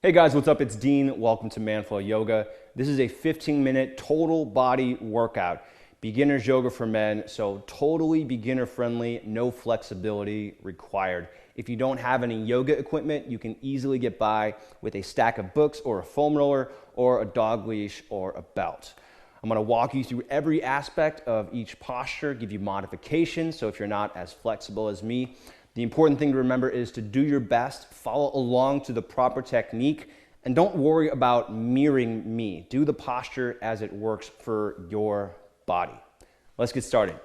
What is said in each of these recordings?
Hey guys, what's up? It's Dean. Welcome to Manflow Yoga. This is a 15-minute total body workout. Beginner's yoga for men, so totally beginner friendly, no flexibility required. If you don't have any yoga equipment, you can easily get by with a stack of books or a foam roller or a dog leash or a belt. I'm going to walk you through every aspect of each posture, give you modifications, so if you're not as flexible as me, the important thing to remember is to do your best, follow along to the proper technique, and don't worry about mirroring me. Do the posture as it works for your body. Let's get started.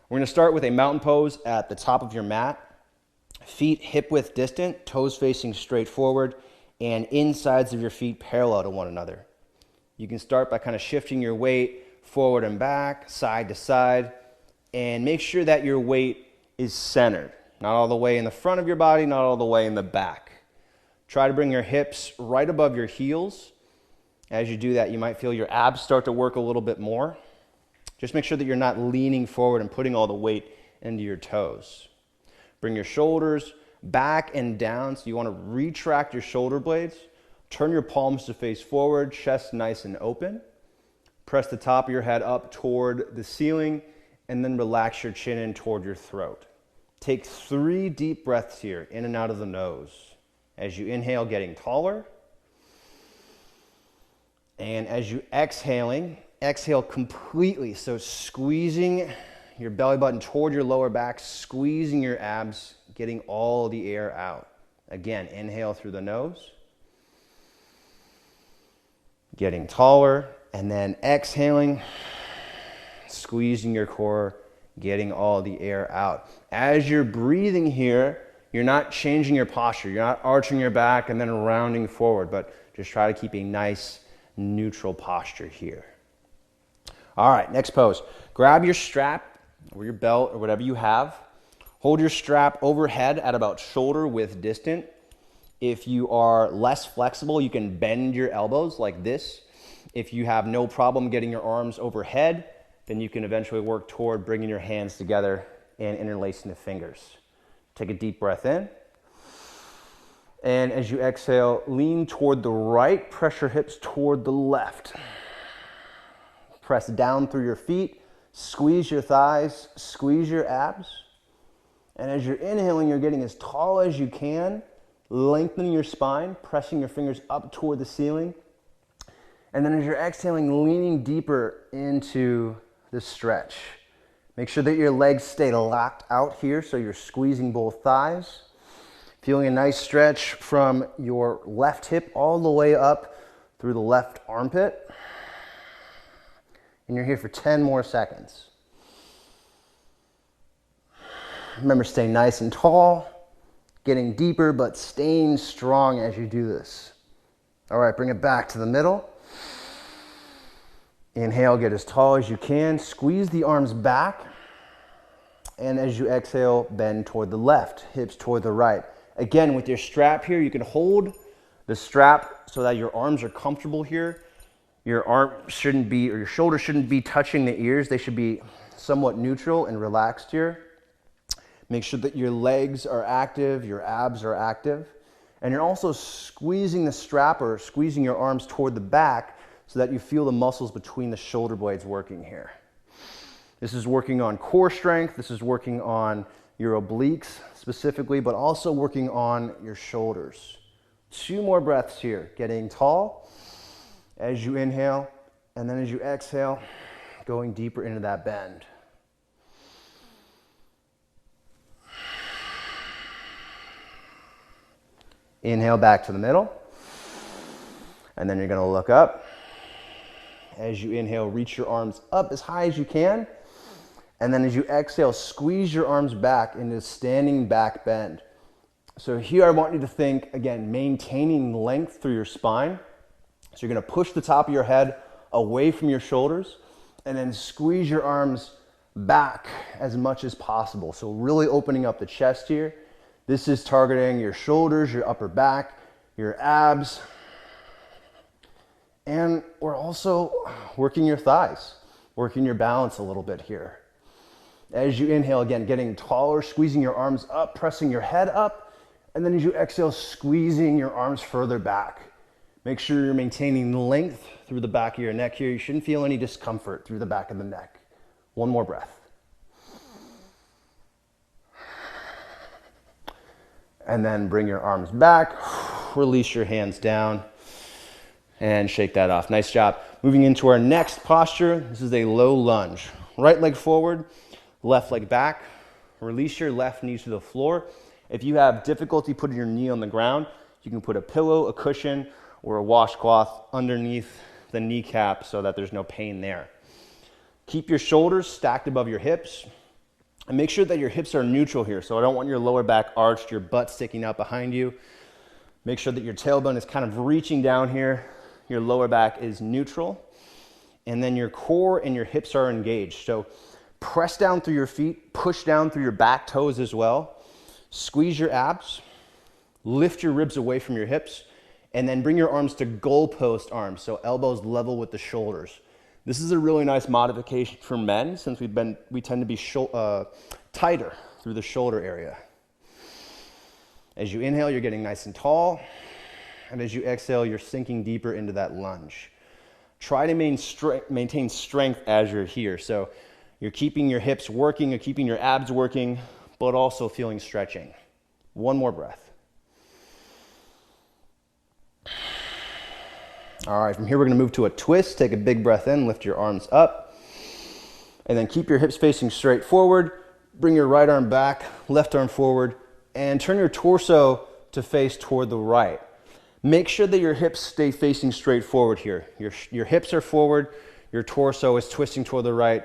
We're going to start with a mountain pose at the top of your mat. Feet hip width distant, toes facing straight forward, and insides of your feet parallel to one another. You can start by kind of shifting your weight forward and back, side to side, and make sure that your weight is centered. Not all the way in the front of your body, not all the way in the back. Try to bring your hips right above your heels. As you do that, you might feel your abs start to work a little bit more. Just make sure that you're not leaning forward and putting all the weight into your toes. Bring your shoulders back and down, so you want to retract your shoulder blades. Turn your palms to face forward, chest nice and open. Press the top of your head up toward the ceiling, and then relax your chin in toward your throat. Take 3 deep breaths here, in and out of the nose. As you inhale, getting taller. And as you exhale completely. So squeezing your belly button toward your lower back, squeezing your abs, getting all the air out. Again, inhale through the nose. Getting taller, and then exhaling, squeezing your core, getting all the air out. As you're breathing here, you're not changing your posture. You're not arching your back and then rounding forward, but just try to keep a nice neutral posture here. All right, next pose. Grab your strap or your belt or whatever you have. Hold your strap overhead at about shoulder width distant. If you are less flexible, you can bend your elbows like this. If you have no problem getting your arms overhead, then you can eventually work toward bringing your hands together and interlacing the fingers. Take a deep breath in. And as you exhale, lean toward the right, press your hips toward the left. Press down through your feet, squeeze your thighs, squeeze your abs. And as you're inhaling, you're getting as tall as you can, lengthening your spine, pressing your fingers up toward the ceiling. And then as you're exhaling, leaning deeper into the stretch. Make sure that your legs stay locked out here, so you're squeezing both thighs. Feeling a nice stretch from your left hip all the way up through the left armpit. And you're here for 10 more seconds. Remember, stay nice and tall, getting deeper, but staying strong as you do this. All right, bring it back to the middle. Inhale, get as tall as you can. Squeeze the arms back. And as you exhale, bend toward the left, hips toward the right. Again, with your strap here, you can hold the strap so that your arms are comfortable here. Your arm shouldn't be, or your shoulders shouldn't be touching the ears. They should be somewhat neutral and relaxed here. Make sure that your legs are active, your abs are active. And you're also squeezing the strap or squeezing your arms toward the back so that you feel the muscles between the shoulder blades working here. This is working on core strength. This is working on your obliques specifically, but also working on your shoulders. 2 more breaths here, getting tall as you inhale, and then as you exhale, going deeper into that bend. Inhale back to the middle, and then you're going to look up. As you inhale, reach your arms up as high as you can. And then as you exhale, squeeze your arms back into standing back bend. So here I want you to think, again, maintaining length through your spine. So you're going to push the top of your head away from your shoulders and then squeeze your arms back as much as possible. So really opening up the chest here. This is targeting your shoulders, your upper back, your abs. And we're also working your thighs, working your balance a little bit here. As you inhale, again, getting taller, squeezing your arms up, pressing your head up. And then as you exhale, squeezing your arms further back. Make sure you're maintaining length through the back of your neck here. You shouldn't feel any discomfort through the back of the neck. One more breath. And then bring your arms back, release your hands down, and shake that off. Nice job. Moving into our next posture, this is a low lunge. Right leg forward, left leg back. Release your left knee to the floor. If you have difficulty putting your knee on the ground, you can put a pillow, a cushion, or a washcloth underneath the kneecap so that there's no pain there. Keep your shoulders stacked above your hips. And make sure that your hips are neutral here. So I don't want your lower back arched, your butt sticking out behind you. Make sure that your tailbone is kind of reaching down here. Your lower back is neutral. And then your core and your hips are engaged. So press down through your feet, push down through your back toes as well. Squeeze your abs, lift your ribs away from your hips, and then bring your arms to goalpost arms. So elbows level with the shoulders. This is a really nice modification for men since we tend to be tighter through the shoulder area. As you inhale, you're getting nice and tall. And as you exhale, you're sinking deeper into that lunge. Try to maintain strength as you're here. So you're keeping your hips working, you're keeping your abs working, but also feeling stretching. One more breath. All right, from here we're gonna move to a twist. Take a big breath in, lift your arms up, and then keep your hips facing straight forward. Bring your right arm back, left arm forward, and turn your torso to face toward the right. Make sure that your hips stay facing straight forward here. Your hips are forward, your torso is twisting toward the right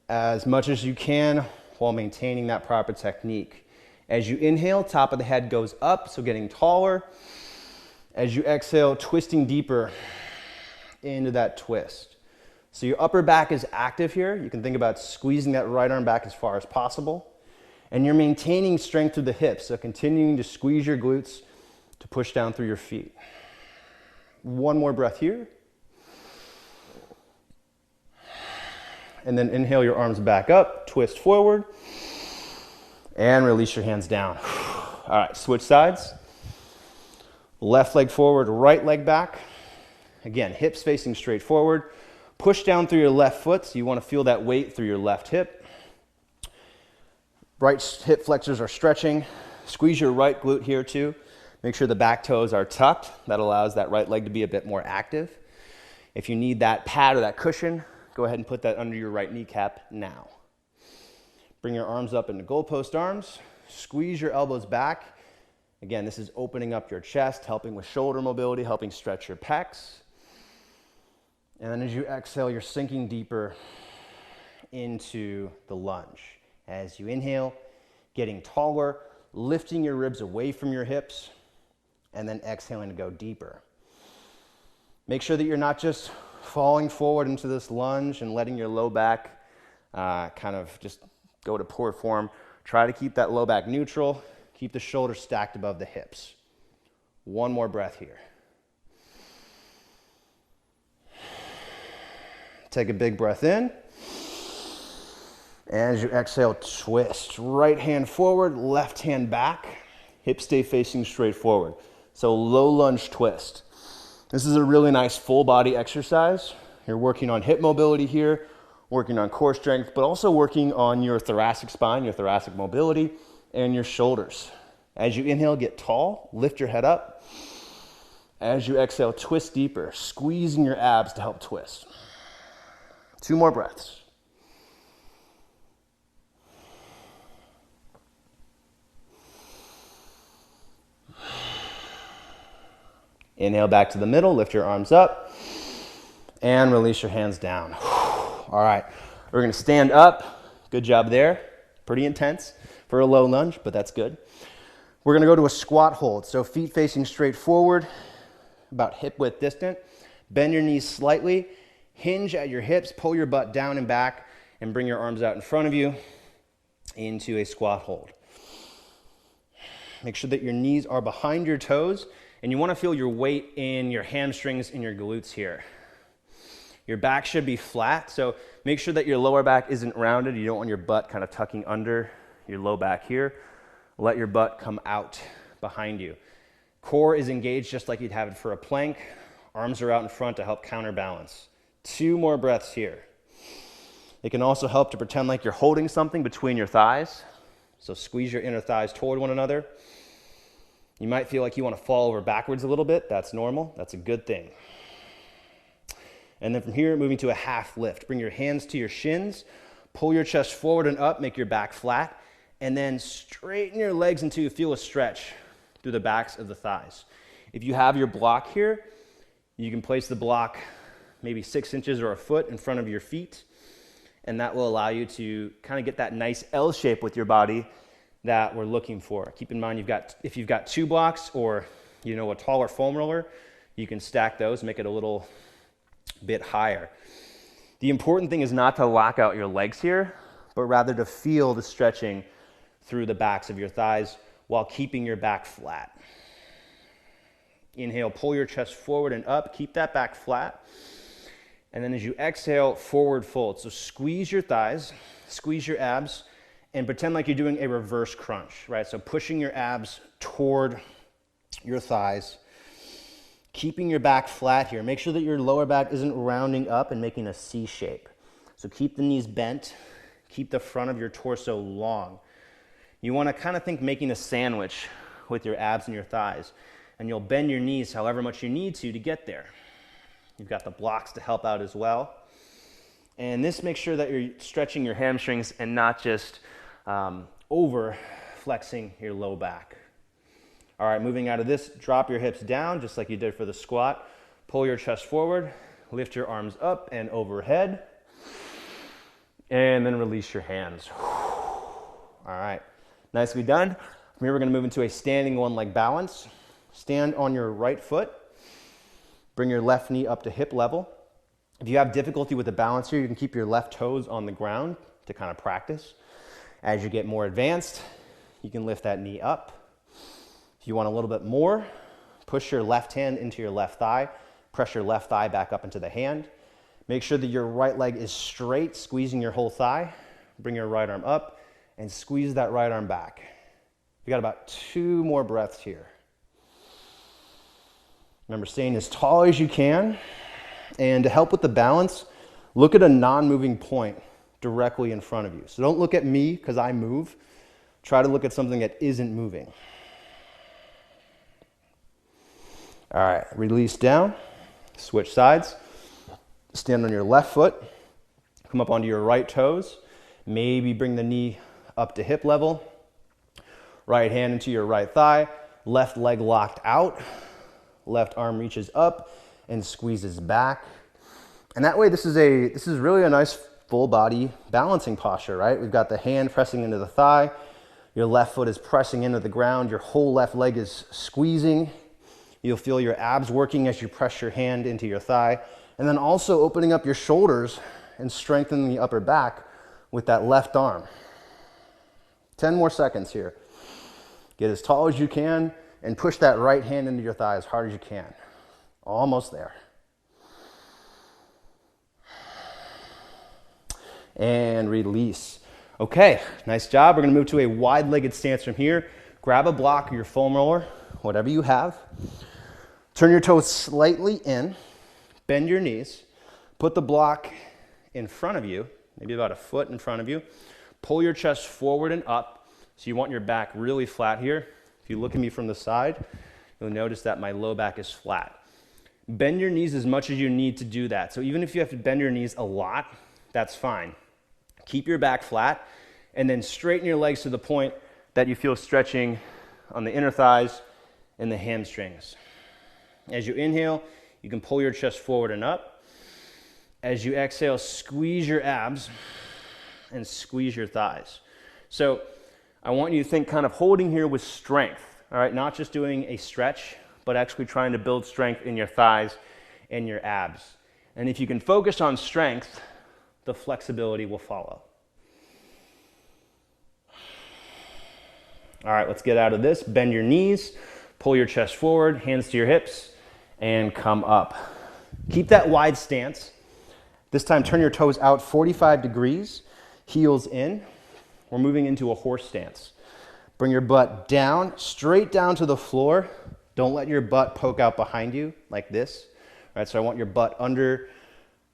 as much as you can while maintaining that proper technique. As you inhale, top of the head goes up, so getting taller. As you exhale, twisting deeper into that twist. So your upper back is active here. You can think about squeezing that right arm back as far as possible. And you're maintaining strength through the hips, so continuing to squeeze your glutes to push down through your feet. One more breath here. And then inhale your arms back up, twist forward, and release your hands down. All right, switch sides. Left leg forward, right leg back. Again, hips facing straight forward. Push down through your left foot, so you want to feel that weight through your left hip. Right hip flexors are stretching. Squeeze your right glute here too. Make sure the back toes are tucked. That allows that right leg to be a bit more active. If you need that pad or that cushion, go ahead and put that under your right kneecap now. Bring your arms up into goalpost arms. Squeeze your elbows back. Again, this is opening up your chest, helping with shoulder mobility, helping stretch your pecs. And then as you exhale, you're sinking deeper into the lunge. As you inhale, getting taller, lifting your ribs away from your hips, and then exhaling to go deeper. Make sure that you're not just falling forward into this lunge and letting your low back kind of just go to poor form. Try to keep that low back neutral. Keep the shoulders stacked above the hips. One more breath here. Take a big breath in. As you exhale, twist. Right hand forward, left hand back. Hips stay facing straight forward. So low lunge twist. This is a really nice full body exercise. You're working on hip mobility here, working on core strength, but also working on your thoracic spine, your thoracic mobility, and your shoulders. As you inhale, get tall, lift your head up. As you exhale, twist deeper, squeezing your abs to help twist. 2 more breaths. Inhale back to the middle, lift your arms up, and release your hands down. All right, we're gonna stand up. Good job there. Pretty intense for a low lunge, but that's good. We're gonna go to a squat hold. So feet facing straight forward, about hip width distant. Bend your knees slightly, hinge at your hips, pull your butt down and back, and bring your arms out in front of you into a squat hold. Make sure that your knees are behind your toes, and you wanna feel your weight in your hamstrings and your glutes here. Your back should be flat, so make sure that your lower back isn't rounded. You don't want your butt kind of tucking under your low back here. Let your butt come out behind you. Core is engaged just like you'd have it for a plank. Arms are out in front to help counterbalance. 2 more breaths here. It can also help to pretend like you're holding something between your thighs. So squeeze your inner thighs toward one another. You might feel like you want to fall over backwards a little bit. That's normal. That's a good thing. And then from here, moving to a half lift. Bring your hands to your shins. Pull your chest forward and up. Make your back flat. And then straighten your legs until you feel a stretch through the backs of the thighs. If you have your block here, you can place the block maybe 6 inches or a foot in front of your feet. And that will allow you to kind of get that nice L shape with your body that we're looking for. Keep in mind, if you've got 2 blocks or a taller foam roller, you can stack those, make it a little bit higher. The important thing is not to lock out your legs here, but rather to feel the stretching through the backs of your thighs while keeping your back flat. Inhale, pull your chest forward and up, keep that back flat. And then as you exhale, forward fold. So squeeze your thighs, squeeze your abs, and pretend like you're doing a reverse crunch, right? So pushing your abs toward your thighs, keeping your back flat here. Make sure that your lower back isn't rounding up and making a C shape. So keep the knees bent, keep the front of your torso long. You want to kind of think making a sandwich with your abs and your thighs, and you'll bend your knees however much you need to get there. You've got the blocks to help out as well. And this makes sure that you're stretching your hamstrings and not just over flexing your low back. All right, moving out of this, drop your hips down just like you did for the squat. Pull your chest forward, lift your arms up and overhead, and then release your hands. All right, nicely done. From here, we're gonna move into a standing one leg balance. Stand on your right foot. Bring your left knee up to hip level. If you have difficulty with the balance here, you can keep your left toes on the ground to kind of practice. As you get more advanced, you can lift that knee up. If you want a little bit more, push your left hand into your left thigh. Press your left thigh back up into the hand. Make sure that your right leg is straight, squeezing your whole thigh. Bring your right arm up and squeeze that right arm back. We got about 2 more breaths here. Remember, staying as tall as you can. And to help with the balance, look at a non-moving point directly in front of you. So don't look at me because I move. Try to look at something that isn't moving. All right, release down, switch sides. Stand on your left foot, come up onto your right toes. Maybe bring the knee up to hip level. Right hand into your right thigh, left leg locked out. Left arm reaches up and squeezes back. And that way, this is really a nice full body balancing posture, right? We've got the hand pressing into the thigh. Your left foot is pressing into the ground. Your whole left leg is squeezing. You'll feel your abs working as you press your hand into your thigh. And then also opening up your shoulders and strengthening the upper back with that left arm. 10 more seconds here. Get as tall as you can and push that right hand into your thigh as hard as you can. Almost there. And release. Okay, nice job. We're gonna move to a wide-legged stance from here. Grab a block or your foam roller, whatever you have. Turn your toes slightly in, bend your knees, put the block in front of you, maybe about a foot in front of you. Pull your chest forward and up. So you want your back really flat here. If you look at me from the side, you'll notice that my low back is flat. Bend your knees as much as you need to do that. So even if you have to bend your knees a lot, that's fine. Keep your back flat and then straighten your legs to the point that you feel stretching on the inner thighs and the hamstrings. As you inhale, you can pull your chest forward and up. As you exhale, squeeze your abs and squeeze your thighs. So I want you to think kind of holding here with strength, all right? Not just doing a stretch, but actually trying to build strength in your thighs and your abs. And if you can focus on strength, the flexibility will follow. All right, let's get out of this. Bend your knees, pull your chest forward, hands to your hips, and come up. Keep that wide stance. This time, turn your toes out 45 degrees, heels in. We're moving into a horse stance. Bring your butt down, straight down to the floor. Don't let your butt poke out behind you like this. right? So I want your butt under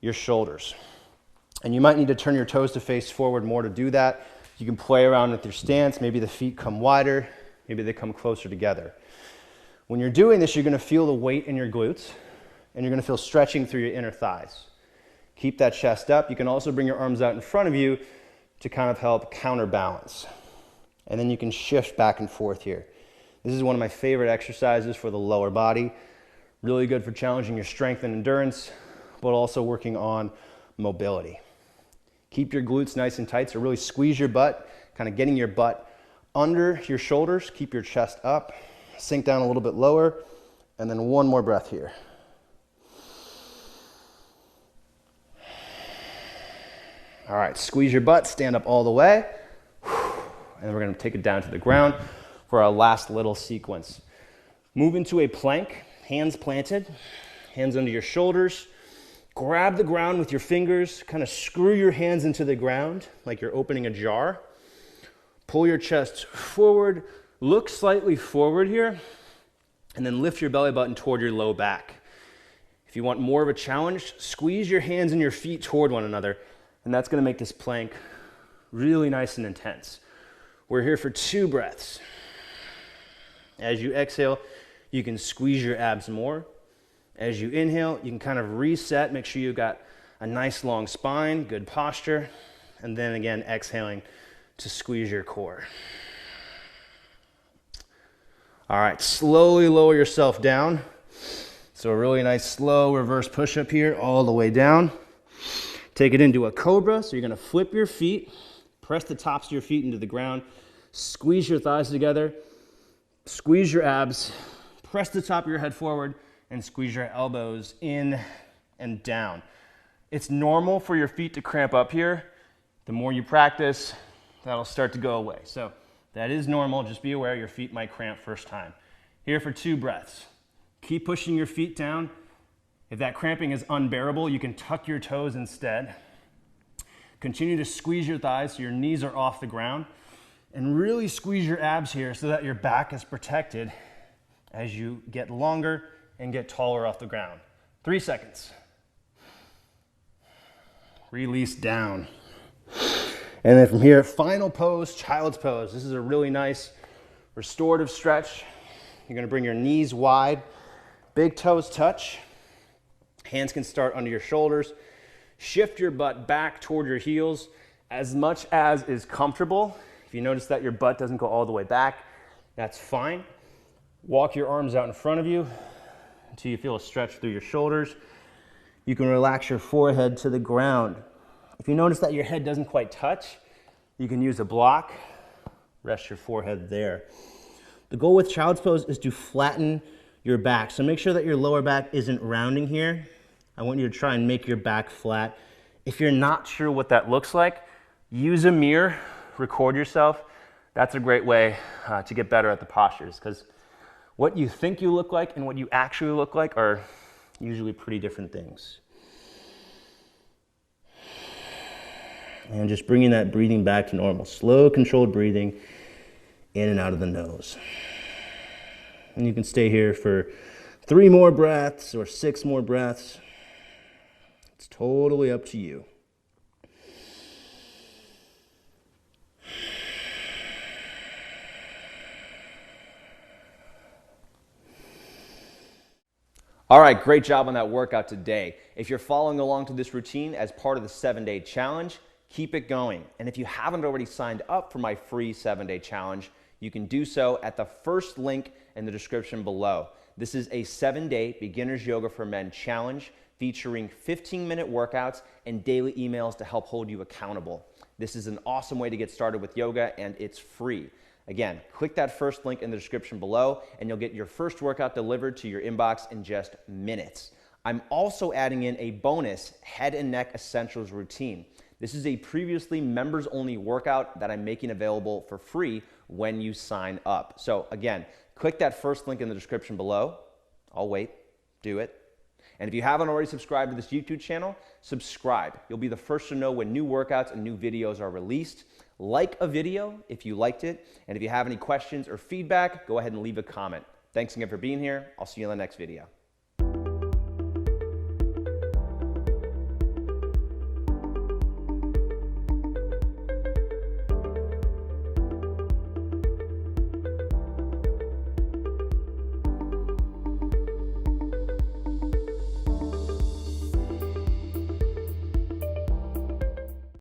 your shoulders. And you might need to turn your toes to face forward more to do that. You can play around with your stance. Maybe the feet come wider, maybe they come closer together. When you're doing this, you're gonna feel the weight in your glutes, and you're gonna feel stretching through your inner thighs. Keep that chest up. You can also bring your arms out in front of you to kind of help counterbalance. And then you can shift back and forth here. This is one of my favorite exercises for the lower body. Really good for challenging your strength and endurance, but also working on mobility. Keep your glutes nice and tight, so really squeeze your butt, kind of getting your butt under your shoulders. Keep your chest up, sink down a little bit lower, and then one more breath here. All right, squeeze your butt, stand up all the way, and we're gonna take it down to the ground for our last little sequence. Move into a plank, hands planted, hands under your shoulders. Grab the ground with your fingers, kind of screw your hands into the ground like you're opening a jar. Pull your chest forward, look slightly forward here, and then lift your belly button toward your low back. If you want more of a challenge, squeeze your hands and your feet toward one another, and that's gonna make this plank really nice and intense. We're here for 2 breaths. As you exhale, you can squeeze your abs more. As you inhale, you can kind of reset, make sure you've got a nice long spine, good posture, and then again, exhaling to squeeze your core. All right, slowly lower yourself down. So a really nice slow reverse push-up here, all the way down. Take it into a cobra, so you're gonna flip your feet, press the tops of your feet into the ground, squeeze your thighs together, squeeze your abs, press the top of your head forward, and squeeze your elbows in and down. It's normal for your feet to cramp up here. The more you practice, that'll start to go away. So that is normal, just be aware your feet might cramp first time. Here for 2 breaths. Keep pushing your feet down. If that cramping is unbearable, you can tuck your toes instead. Continue to squeeze your thighs so your knees are off the ground, and really squeeze your abs here so that your back is protected as you get longer and get taller off the ground. 3 seconds. Release down. And then from here, final pose, child's pose. This is a really nice restorative stretch. You're gonna bring your knees wide, big toes touch. Hands can start under your shoulders. Shift your butt back toward your heels as much as is comfortable. If you notice that your butt doesn't go all the way back, that's fine. Walk your arms out in front of you until you feel a stretch through your shoulders. You can relax your forehead to the ground. If you notice that your head doesn't quite touch, you can use a block. Rest your forehead there. The goal with child's pose is to flatten your back. So make sure that your lower back isn't rounding here. I want you to try and make your back flat. If you're not sure what that looks like, use a mirror, record yourself. That's a great way to get better at the postures, because what you think you look like and what you actually look like are usually pretty different things. And just bringing that breathing back to normal. Slow, controlled breathing in and out of the nose. And you can stay here for 3 more breaths or 6 more breaths. It's totally up to you. All right, great job on that workout today. If you're following along to this routine as part of the 7-day challenge, keep it going. And if you haven't already signed up for my free 7-day challenge, you can do so at the first link in the description below. This is a 7-day Beginner's Yoga for Men challenge featuring 15-minute workouts and daily emails to help hold you accountable. This is an awesome way to get started with yoga, and it's free. Again, click that first link in the description below and you'll get your first workout delivered to your inbox in just minutes. I'm also adding in a bonus head and neck essentials routine. This is a previously members-only workout that I'm making available for free when you sign up. So again, click that first link in the description below. I'll wait. Do it. And if you haven't already subscribed to this YouTube channel, subscribe. You'll be the first to know when new workouts and new videos are released. Like a video if you liked it. And if you have any questions or feedback, go ahead and leave a comment. Thanks again for being here. I'll see you in the next video.